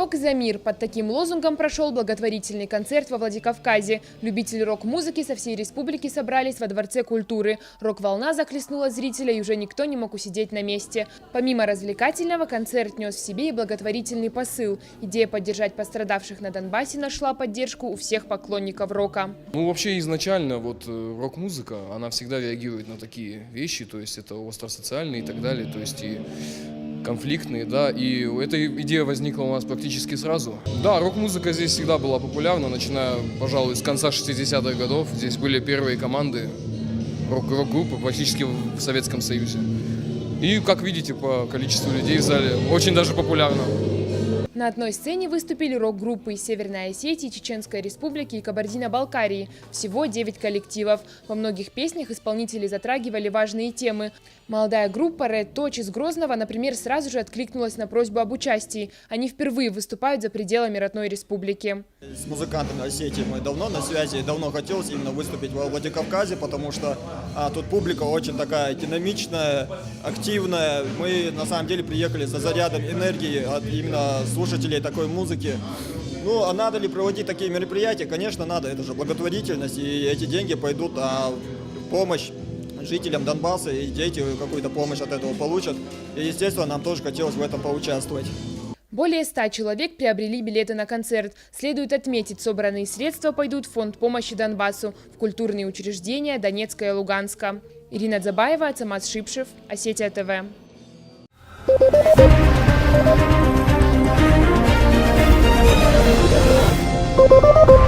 Рок за мир. Под таким лозунгом прошел благотворительный концерт во Владикавказе. Любители рок-музыки со всей республики собрались во Дворце культуры. Рок-волна захлестнула зрителя, и уже никто не мог усидеть на месте. Помимо развлекательного, концерт нес в себе и благотворительный посыл. Идея поддержать пострадавших на Донбассе нашла поддержку у всех поклонников рока. Вообще изначально рок-музыка, она всегда реагирует на такие вещи, то есть это остросоциальные и так далее, то есть и конфликтные, да, и эта идея возникла у нас практически сразу. Да, рок-музыка здесь всегда была популярна, начиная, пожалуй, с конца 60-х годов. Здесь были первые команды рок-группы практически в Советском Союзе. И, как видите, по количеству людей в зале, очень даже популярно. На одной сцене выступили рок-группы из Северной Осетии, Чеченской Республики и Кабардино-Балкарии. Всего 9 коллективов. Во многих песнях исполнители затрагивали важные темы. Молодая группа Red Touch из Грозного, например, сразу же откликнулась на просьбу об участии. Они впервые выступают за пределами родной республики. С музыкантами Осетии мы давно на связи, давно хотелось именно выступить во Владикавказе, потому что тут публика очень такая динамичная, активная. Мы на самом деле приехали за зарядом энергии от именно слушателей такой музыки. Ну, а надо ли проводить такие мероприятия? Конечно, надо. Это же благотворительность, и эти деньги пойдут в помощь жителям Донбасса, и дети какую-то помощь от этого получат. И, естественно, нам тоже хотелось в этом поучаствовать. Более 100 человек приобрели билеты на концерт. Следует отметить, собранные средства пойдут в фонд помощи Донбассу, в культурные учреждения Донецка и Луганска. Ирина Дзабаева, Ацамаз Шипшев, Осетия ТВ. Thank you.